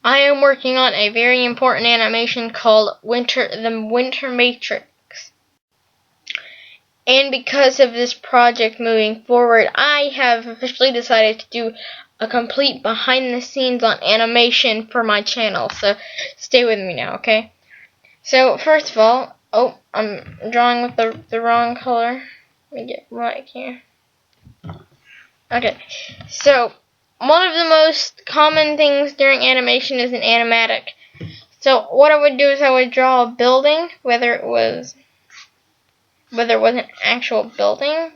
I am working on a very important animation called the Winter Matrix. And because of this project moving forward, I have officially decided to do a complete behind the scenes on animation for my channel. So stay with me now, okay? So first of all, oh, I'm drawing with the wrong color. Let me get right here. Okay, so one of the most common things during animation is an animatic. So what I would do is I would draw a building, whether it was an actual building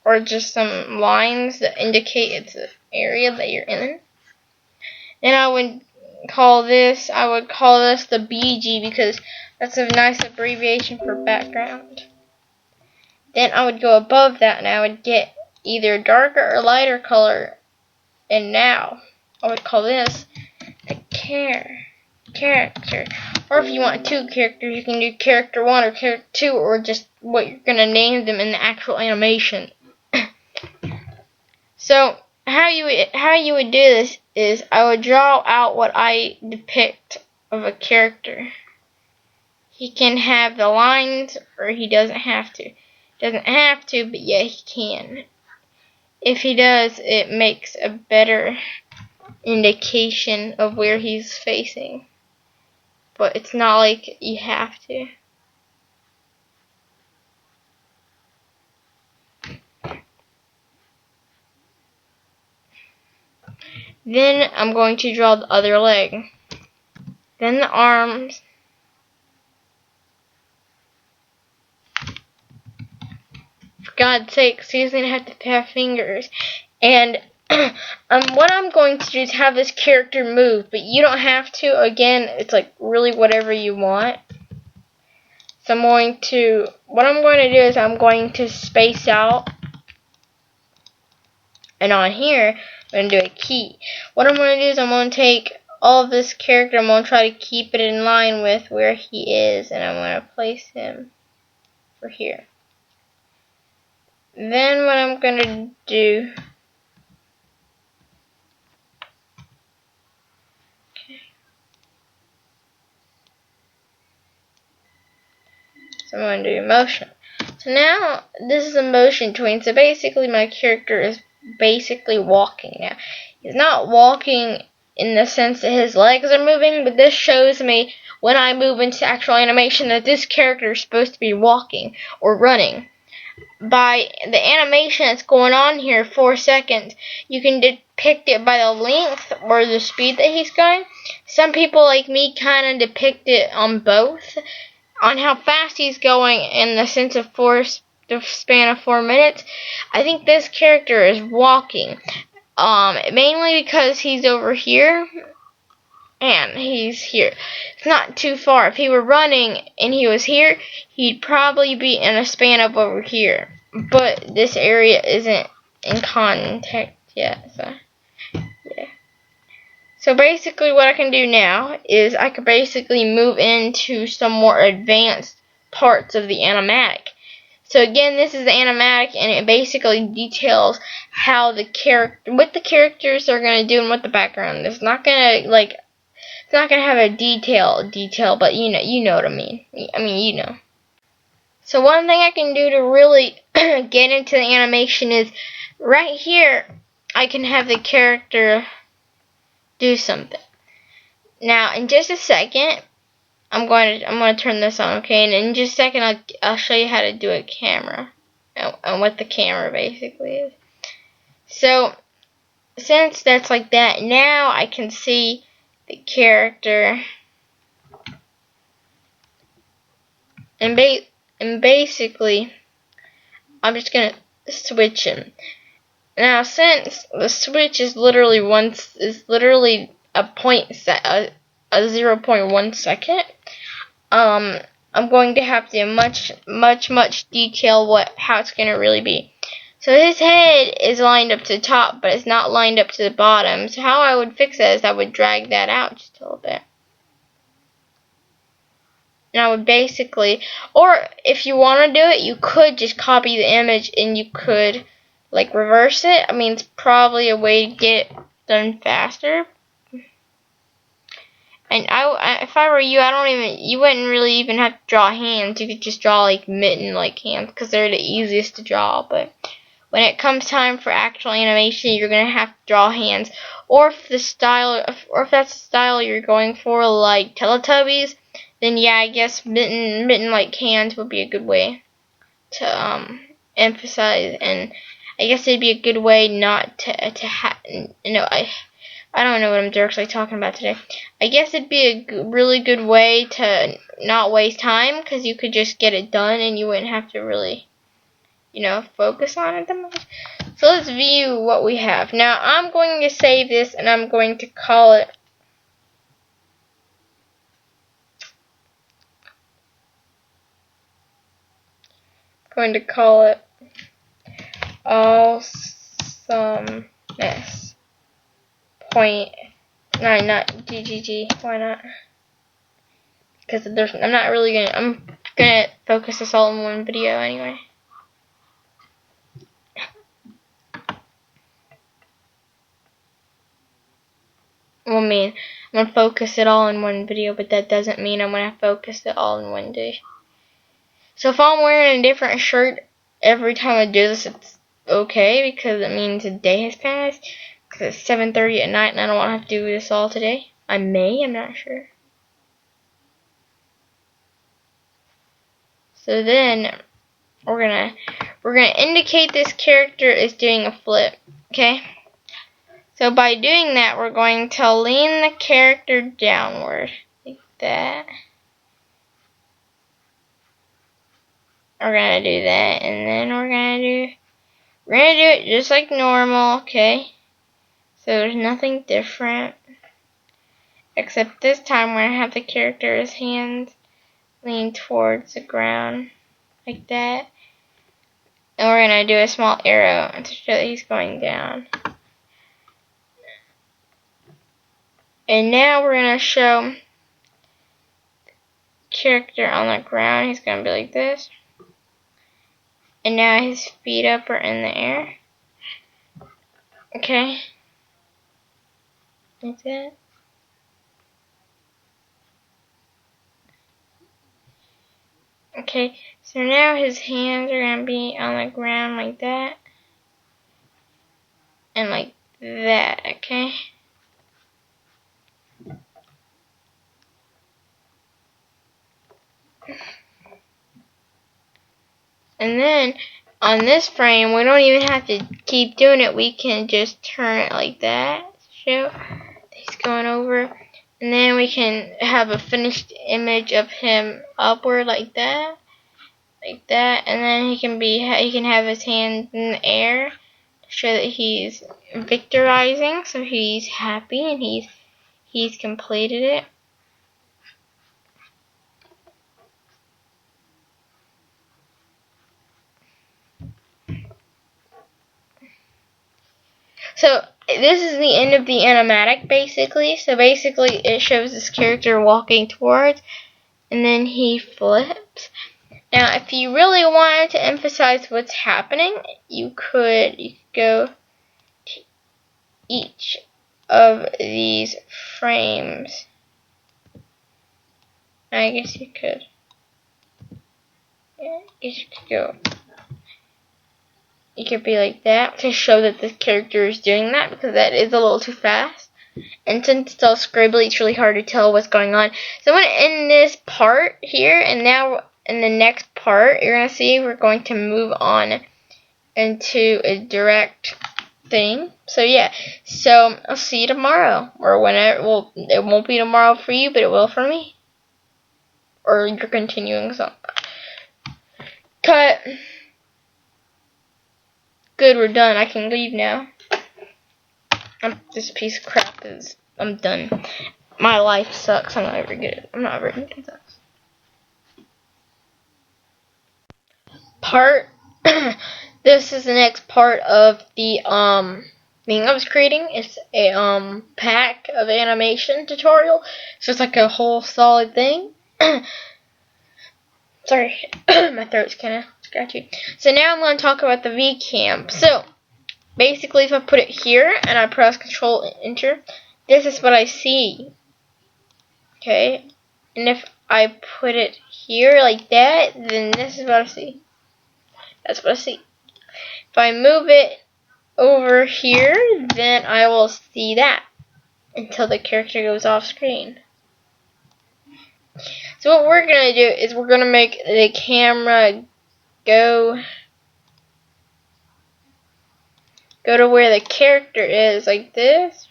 or just some lines that indicate it's an area that you're in. And I would call this the BG because that's a nice abbreviation for background. Then I would go above that and I would get either darker or lighter color. And now I would call this the character. Or if you want two characters, you can do character 1 or character 2 or just what you're going to name them in the actual animation. So how you would do this is I would draw out what I depict of a character. He can have the lines or he doesn't have to. Doesn't have to, but yeah, he can. If he does, it makes a better indication of where he's facing. But it's not like you have to. Then I'm going to draw the other leg. Then the arms. For God's sake, he's going to have to have fingers. And what I'm going to do is have this character move, but you don't have to. Again, it's like really whatever you want. So what I'm going to do is I'm going to space out. And on here, I'm going to do a key. What I'm going to do is I'm going to take all of this character, I'm going to try to keep it in line with where he is, and I'm going to place him for here. Then what I'm going to do, so I'm going to do motion. So now this is a motion tween, so basically my character is basically walking now. He's not walking in the sense that his legs are moving, but this shows me when I move into actual animation that this character is supposed to be walking or running. By the animation that's going on here, 4 seconds, you can depict it by the length or the speed that he's going. Some people like me kind of depict it on both, on how fast he's going in the sense of the span of 4 minutes. I think this character is walking, mainly because he's over here and he's here. It's not too far. If he were running and he was here, he'd probably be in a span of over here. But this area isn't in contact yet, so yeah. So basically what I can do now is I could basically move into some more advanced parts of the animatic. So again, this is the animatic, and it basically details how what the characters are gonna do and what the background is. It's not gonna have a detail, but you know what I mean. You know. So one thing I can do to really get into the animation is right here. I can have the character do something. Now, in just a second, I'm going to turn this on, okay? And in just a second, I'll show you how to do a camera and what the camera basically is. So, since that's like that, now I can see the character, and basically, I'm just gonna switch him. Now, since the switch is literally a 0.1 second, I'm going to have to much detail how it's gonna really be. So his head is lined up to the top, but it's not lined up to the bottom. So how I would fix that is I would drag that out just a little bit. And I would basically, or if you want to do it, you could just copy the image and you could like reverse it. I mean, it's probably a way to get done faster. And if I were you, you wouldn't really even have to draw hands. You could just draw like mitten like hands because they're the easiest to draw. But when it comes time for actual animation, you're gonna have to draw hands. Or if that's the style you're going for, like Teletubbies, then yeah, I guess mitten like hands would be a good way to emphasize. And I guess it'd be a good way not to I don't know what I'm directly talking about today. I guess it'd be a really good way to not waste time, because you could just get it done and you wouldn't have to really, focus on it that much. So let's view what we have. Now I'm going to save this and I'm going to call it awesomeness. Point. No, not GGG. Why not? Because I'm not really gonna. I'm gonna focus this all in one video anyway. Well, I mean, I'm gonna focus it all in one video, but that doesn't mean I'm gonna focus it all in one day. So if I'm wearing a different shirt every time I do this, it's okay, because it means a day has passed. Because it's 7:30 at night and I don't want to have to do this all today. I'm not sure. So then we're gonna indicate this character is doing a flip. Okay? So by doing that, we're going to lean the character downward. Like that. We're gonna do that, and then we're gonna do it just like normal, okay? So there's nothing different, except this time we're gonna have the character's hands lean towards the ground, like that. And we're gonna do a small arrow to show that he's going down. And now we're gonna show character on the ground. He's gonna be like this. And now his feet up are in the air. Okay. Like that. Okay, so now his hands are going to be on the ground like that. And like that, okay? And then, on this frame, we don't even have to keep doing it. We can just turn it like that. Show he's going over. And then we can have a finished image of him upward like that. Like that. And then he can have his hands in the air to show that he's victorizing. So he's happy and he's completed it. So this is the end of the animatic, basically. So basically it shows this character walking towards, and then he flips. Now if you really wanted to emphasize what's happening, you could go to each of these frames. I guess you could. Yeah, I guess you could go. You could be like that to show that the character is doing that, because that is a little too fast. And since it's all scribbly, it's really hard to tell what's going on. So I'm going to end this part here, and now in the next part, you're going to see we're going to move on into a direct thing. So yeah, so I'll see you tomorrow, or whenever. Well, it won't be tomorrow for you, but it will for me. Or you're continuing something. Cut. Good, we're done. I can leave now. This piece of crap I'm done. My life sucks. I'm not ever good. I'm not ever good at this. This is the next part of the thing I was creating. It's a pack of animation tutorial. So it's like a whole solid thing. Sorry, my throat's kind of scratchy. So now I'm going to talk about the VCam. So basically if I put it here and I press Control and Enter, this is what I see. Okay, and if I put it here like that, then this is what I see. That's what I see. If I move it over here, then I will see that until the character goes off screen. So what we're going to do is we're going to make the camera go to where the character is, like this.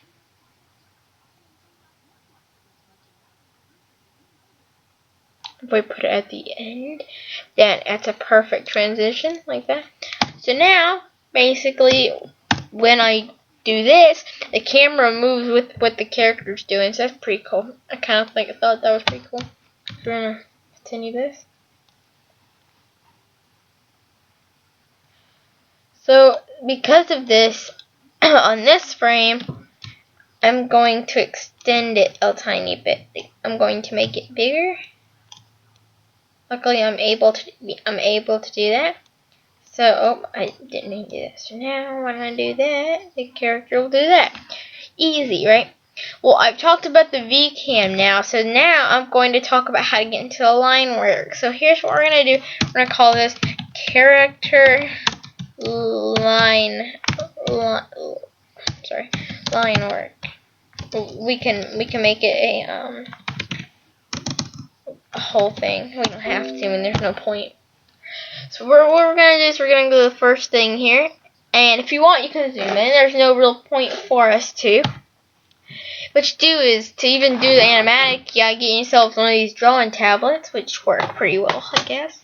If we put it at the end, then that's a perfect transition, like that. So now, basically, when I do this, the camera moves with what the character's doing, so that's pretty cool. I thought that was pretty cool. We're gonna continue this. So, because of this, on this frame, I'm going to extend it a tiny bit. I'm going to make it bigger. Luckily, I'm able to do that. So, oh, I didn't mean to do that. So now, when I do that, the character will do that. Easy, right? Well, I've talked about the VCam now, so now I'm going to talk about how to get into the line work. So here's what we're going to do. We're going to call this character line work. We can make it a whole thing. We don't have to, and there's no point. So what we're going to do is we're going to go to the first thing here, and if you want you can zoom in. There's no real point for us to. What you do is, to even do the animatic, you gotta get yourself one of these drawing tablets, which work pretty well, I guess.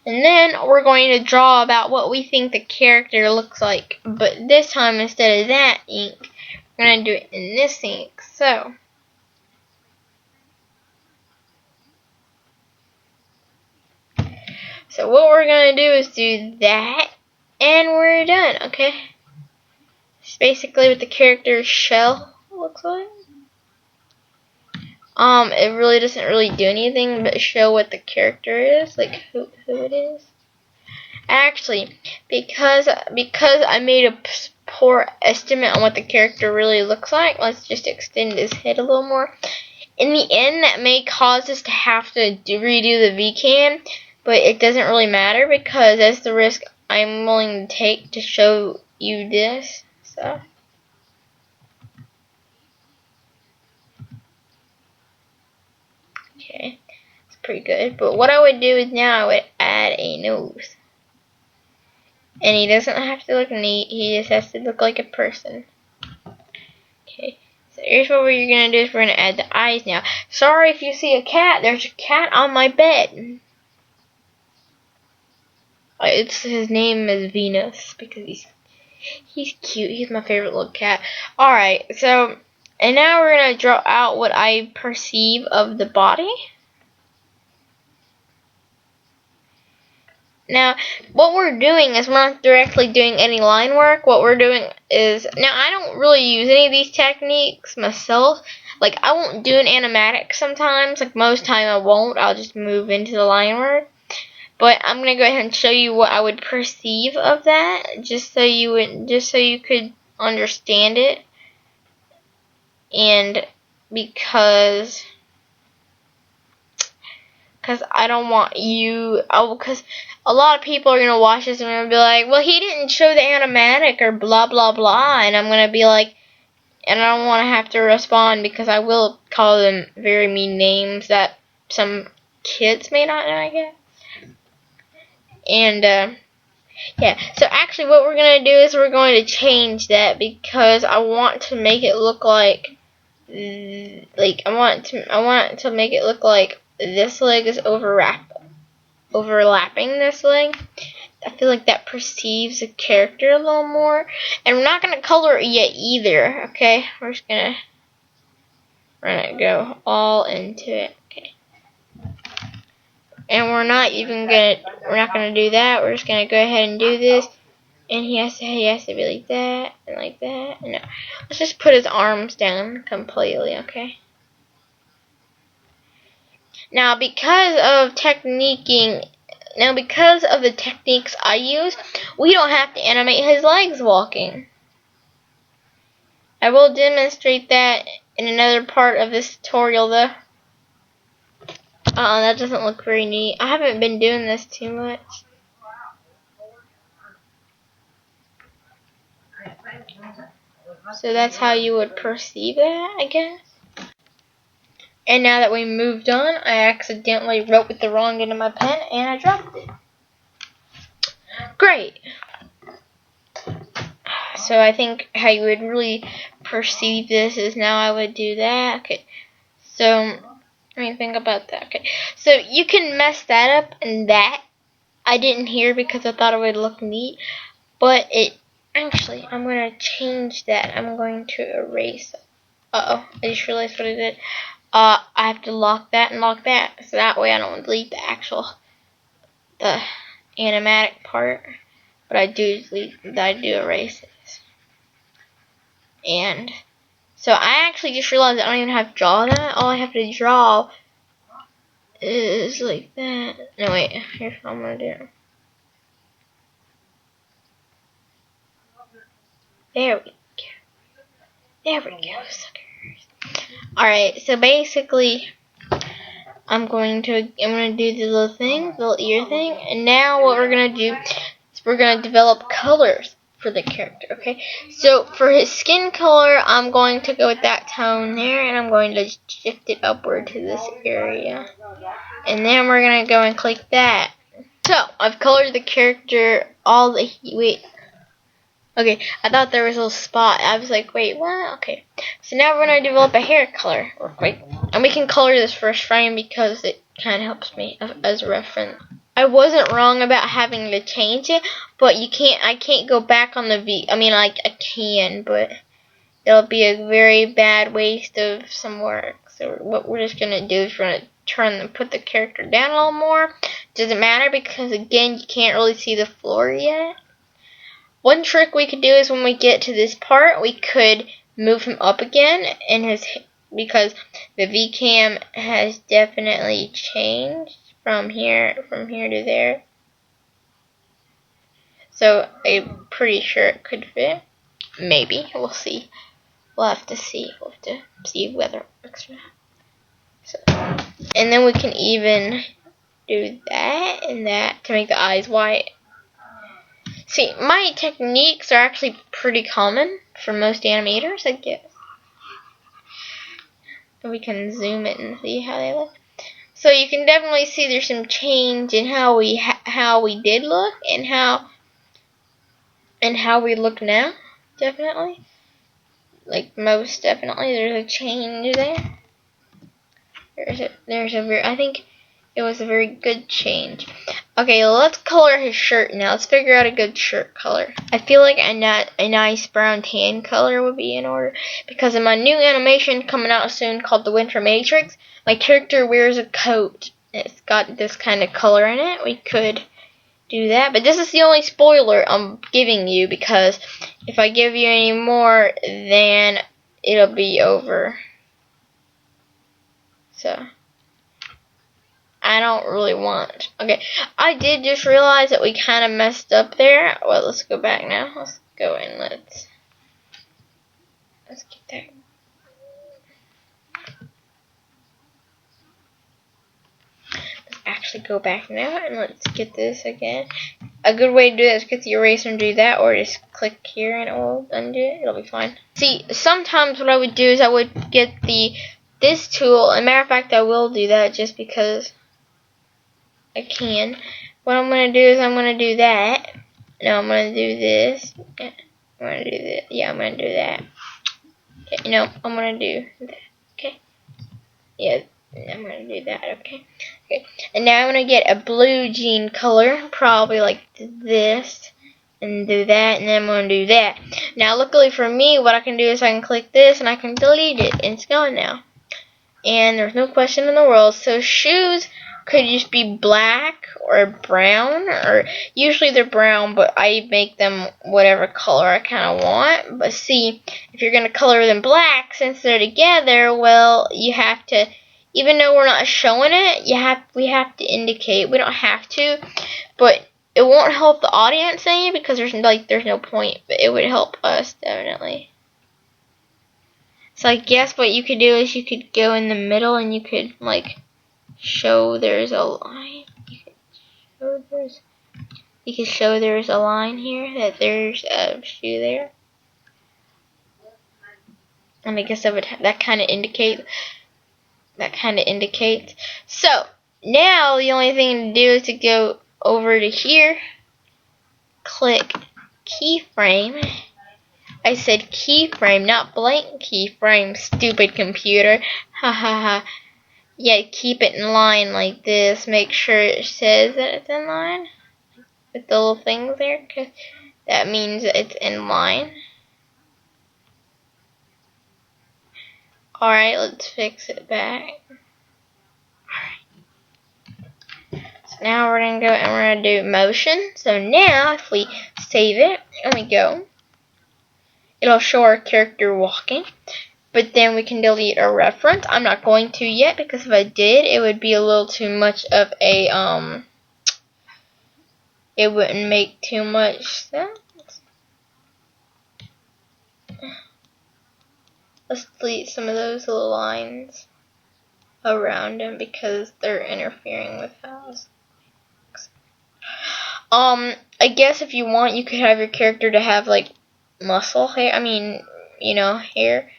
And then we're going to draw about what we think the character looks like. But this time, instead of that ink, we're going to do it in this ink. So what we're going to do is do that, and we're done, okay? It's basically what the character's shell looks like. It really doesn't really do anything but show what the character is, like who it is. Actually, because I made a poor estimate on what the character really looks like, let's just extend his head a little more. In the end, that may cause us to have to redo the VCam, but it doesn't really matter because that's the risk I'm willing to take to show you this. So. Okay, it's pretty good. But what I would do is now I would add a nose. And he doesn't have to look neat, he just has to look like a person. Okay, so here's what we're going to do is we're going to add the eyes now. Sorry if you see a cat, there's a cat on my bed. His name is Venus because he's cute, he's my favorite little cat. Alright, so, and now we're going to draw out what I perceive of the body. Now, what we're doing is we're not directly doing any line work. What we're doing is, now I don't really use any of these techniques myself. Like, I won't do an animatic sometimes. Like, most time I won't. I'll just move into the line work. But I'm going to go ahead and show you what I would perceive of that, just so you could understand it. And because I don't want you, because a lot of people are going to watch this and going to be like, well, he didn't show the animatic or blah, blah, blah. And I'm going to be like, and I don't want to have to respond because I will call them very mean names that some kids may not know, I guess. And, yeah. So actually what we're going to do is we're going to change that because I want to make it look like, I want to make it look like this leg is overlapping this leg. I feel like that perceives the character a little more. And we're not going to color it yet either, okay? We're going to go all into it, okay? And we're not going to do that. We're just going to go ahead and do this. And he has to be like that and like that. No. Let's just put his arms down completely, okay? Now, because of techniquing Now, because of the techniques I use, we don't have to animate his legs walking. I will demonstrate that in another part of this tutorial, though. That doesn't look very neat. I haven't been doing this too much. So that's how you would perceive that, I guess. And now that we moved on, I accidentally wrote with the wrong end of my pen and I dropped it. Great. So I think how you would really perceive this is now I would do that. Okay. So let me think about that. Okay. So you can mess that up, and that I didn't hear because I thought it would look neat. But it actually, I'm going to change that. I'm going to erase. I just realized what I did. I have to lock that and lock that, so that way I don't delete the animatic part, but I do erase it. And so I actually just realized I don't even have to draw that. All I have to draw is like that. No, wait, here's what I'm gonna do. There we go. There we go, suckers. Alright, so basically I'm gonna do the little thing, the little ear thing, and now what we're gonna do is we're gonna develop colors for the character, okay? So for his skin color, I'm going to go with that tone there, and I'm going to shift it upward to this area. And then we're gonna go and click that. So I've colored the character okay, I thought there was a little spot. I was like, wait, what? Okay. So now we're going to develop a hair color real quick. And we can color this first frame because it kind of helps me as a reference. I wasn't wrong about having to change it, but I can't go back on the V. I mean, like, I can, but it'll be a very bad waste of some work. So what we're just going to do is we're going to put the character down a little more. Doesn't matter because, again, you can't really see the floor yet. One trick we could do is when we get to this part, we could move him up again, because the VCam has definitely changed from here to there. So I'm pretty sure it could fit. Maybe. We'll see. We'll have to see. We'll have to see whether it works or not. So, and then we can even do that and that to make the eyes white. See, my techniques are actually pretty common for most animators, I guess. We can zoom it and see how they look. So you can definitely see there's some change in how we did look and how we look now. Definitely, like most definitely, there's a change there. I think it was a very good change. Okay, let's color his shirt now. Let's figure out a good shirt color. I feel like a nice brown tan color would be in order, because in my new animation coming out soon called The Winter Matrix, my character wears a coat. It's got this kind of color in it. We could do that, but this is the only spoiler I'm giving you, because if I give you any more, then it'll be over. So I don't really want. Okay, I did just realize that we kind of messed up there. Well, let's go back now. Let's go and let's get that. Let's actually go back now and let's get this again. A good way to do that is get the eraser and do that, or just click here and it will undo it. It'll be fine. See, sometimes what I would do is I would get this tool. As a matter of fact, I will do that just because I can. What I'm going to do is I'm going to do that. Now I'm going to do this. I'm going to do this. Yeah, I'm going to do that. Okay, no, I'm going to do that. Okay. Yeah, I'm going to do that. Okay. Okay. And now I'm going to get a blue jean color, probably like this, and do that, and then I'm going to do that. Now, luckily for me, what I can do is I can click this and I can delete it, and it's gone now. And there's no question in the world. So shoes could just be black or brown, or usually they're brown, but I make them whatever color I kind of want. But see, if you're going to color them black, since they're together, well, you have to even though we're not showing it, we have to indicate. We don't have to, but it won't help the audience any because there's no point, but it would help us definitely. So I guess what you could do is you could go in the middle and you could show there's a line. You could show there's a line here, that there's a shoe there. And I guess that kind of indicates. So now the only thing to do is to go over to here, click keyframe. I said keyframe, not blank keyframe, stupid computer. Ha ha ha. Yeah, keep it in line like this. Make sure it says that it's in line with the little things there, because that means it's in line. Alright, let's fix it back. Alright. So now we're going to go and we're going to do motion. So now if we save it and we go, it'll show our character walking. But then we can delete our reference. I'm not going to yet because if I did, it would be a little too much of a, it wouldn't make too much sense. Let's delete some of those little lines around them because they're interfering with us. I guess if you want, you could have your character to have muscle hair. I mean, hair.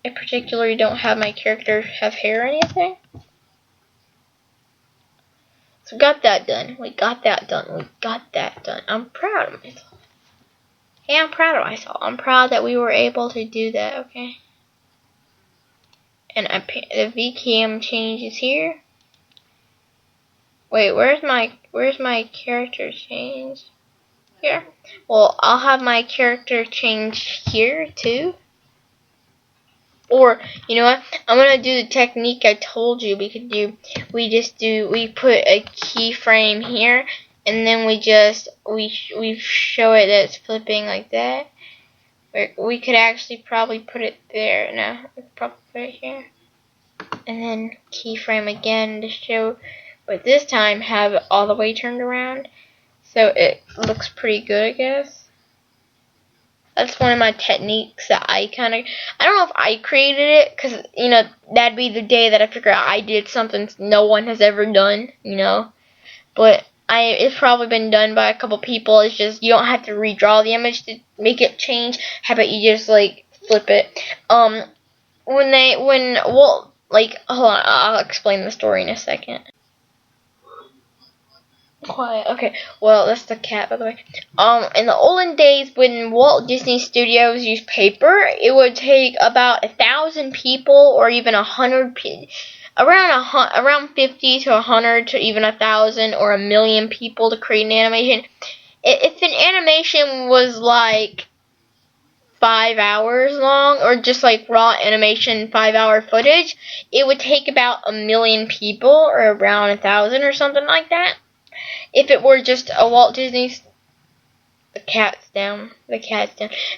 I particularly don't have my character have hair or anything. So we got that done. I'm proud of myself. Hey, I'm proud of myself. I'm proud that we were able to do that, okay? And the VCam changes here. Wait, where's my character change? Here. Well, I'll have my character change here too. Or, you know what? I'm gonna do the technique I told you we could do. We put a keyframe here, and then we show it that it's flipping like that. We could actually probably put it there. No, we could probably put it here, and then keyframe again to show, but this time have it all the way turned around, so it looks pretty good, I guess. That's one of my techniques that I don't know if I created it, because, that'd be the day that I figure out I did something no one has ever done, but it's probably been done by a couple people. It's just, you don't have to redraw the image to make it change. How about you just, flip it? Hold on, I'll explain the story in a second. Quiet. Okay. Well, that's the cat, by the way. In the olden days, when Walt Disney Studios used paper, it would take about 1,000 people, or even 100 people, around 50 to 100 to even 1,000 or 1,000,000 people to create an animation. If an animation was 5 hours long, or just raw animation 5-hour footage, it would take about 1,000,000 people, or around 1,000 or something like that. If it were just a Walt Disney, the cat's down. If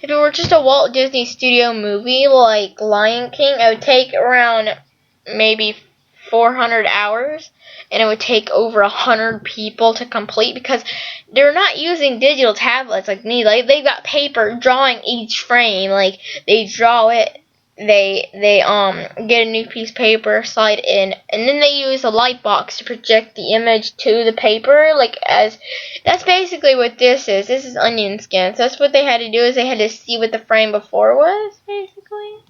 it were just a Walt Disney Studio movie like Lion King, it would take around maybe 400 hours, and it would take over 100 people to complete, because they're not using digital tablets like me. They've got paper drawing each frame. They draw it. They get a new piece of paper, slide it in, and then they use a light box to project the image to the paper. That's basically what this is. This is onion skin. So that's what they had to do, is they had to see what the frame before was, basically.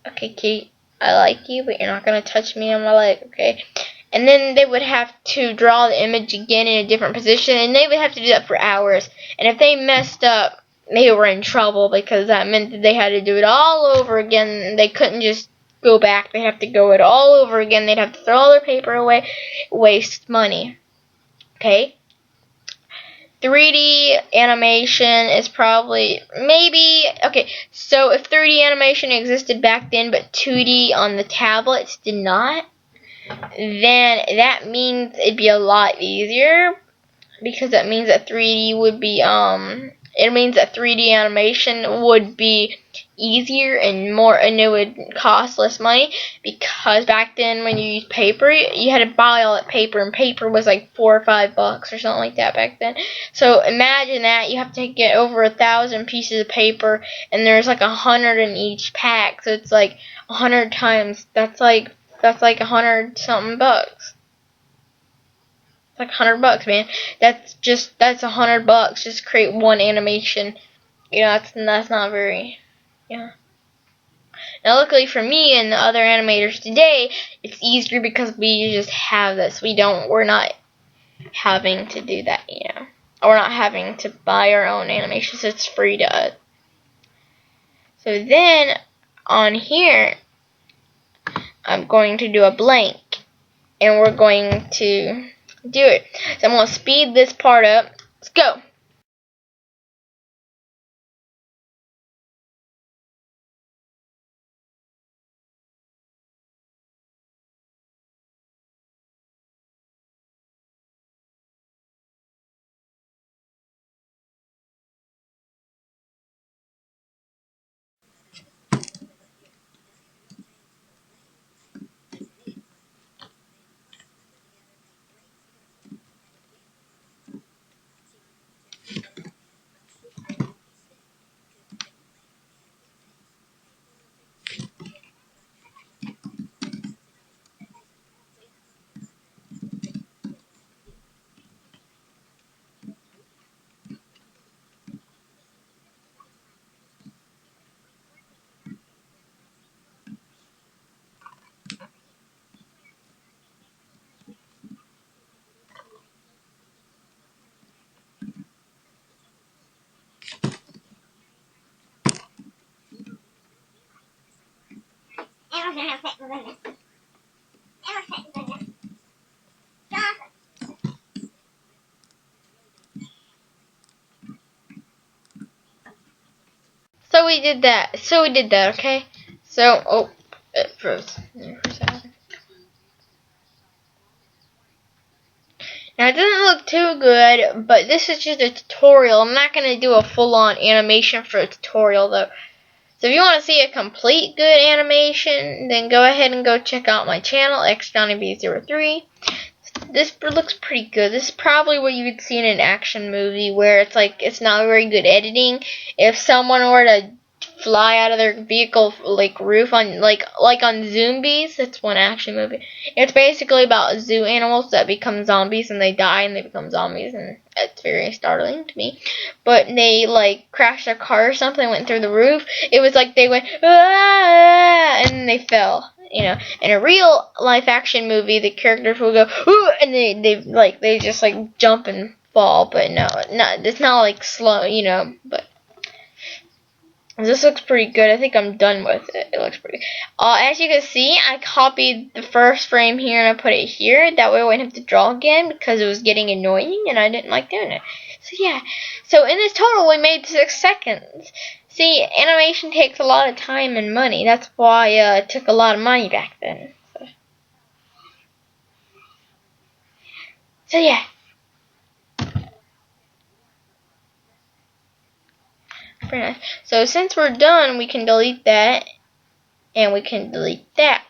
Okay, Kate, I like you, but you're not gonna touch me on my leg, okay? And then they would have to draw the image again in a different position, and they would have to do that for hours. And if they messed up, they were in trouble, because that meant that they had to do it all over again. They couldn't just go back. They'd have to go it all over again. They'd have to throw all their paper away, waste money. Okay? 3D animation is probably, okay, so if 3D animation existed back then, but 2D on the tablets did not, then that means it'd be a lot easier, because that means that 3D would be, it means that 3D animation would be easier and more, and it would cost less money, because back then when you used paper, you had to buy all that paper, and paper was like $4 or $5 or something like that back then. So imagine that you have to get over 1,000 pieces of paper, and there's like 100 in each pack, so it's like 100 times. That's like 100 something bucks. Like $100, man. That's $100 just to create one animation. You know, that's not very, yeah. Now, luckily for me and the other animators today, it's easier because we just have this. We're not having to do that, you know. We're not having to buy our own animations. It's free to us. So then, on here, I'm going to do a blank, and we're going to do it. So I'm going to speed this part up. Let's go. So we did that. Okay. So, oh, it froze. Now, it doesn't look too good, but this is just a tutorial. I'm not going to do a full-on animation for a tutorial, though. So if you want to see a complete good animation, then go ahead and go check out my channel, XJohnnyB03. This looks pretty good. This is probably what you would see in an action movie, where it's like, it's not very good editing. If someone were to fly out of their vehicle like roof on like on Zombies, that's one action movie. It's basically about zoo animals that become zombies, and they die and they become zombies, and it's very startling to me. But they like crashed their car or something, went through the roof. It was like they went ah, and they fell. You know, in a real life action movie, the characters will go ooh, and they just like jump and fall. But no, it's not like slow, you know. But this looks pretty good. I think I'm done with it. It looks pretty. As you can see, I copied the first frame here and I put it here. That way I wouldn't have to draw again, because it was getting annoying and I didn't like doing it. So yeah. So in this total, we made 6 seconds. See, animation takes a lot of time and money. That's why it took a lot of money back then. So yeah. Pretty nice. So since we're done, we can delete that, and we can delete that.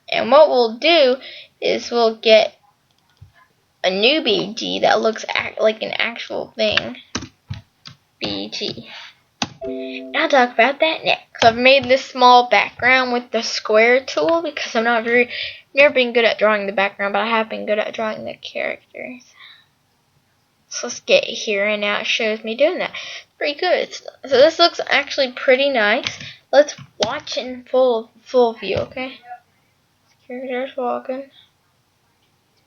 And what we'll do is we'll get a new BG that looks like an actual thing. BG. And I'll talk about that next. So I've made this small background with the square tool, because I'm never been good at drawing the background, but I have been good at drawing the characters. So let's get here, and now it shows me doing that. Pretty good. So this looks actually pretty nice. Let's watch it in full view, okay? Character's walking.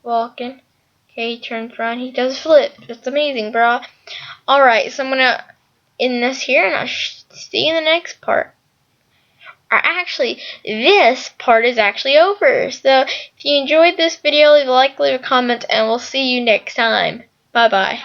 Okay, he turns around. He does flip. That's amazing, bro. Alright, so I'm gonna end this here, and I'll see you in the next part. Or actually, this part is actually over. So if you enjoyed this video, leave a like, leave a comment, and we'll see you next time. Bye-bye.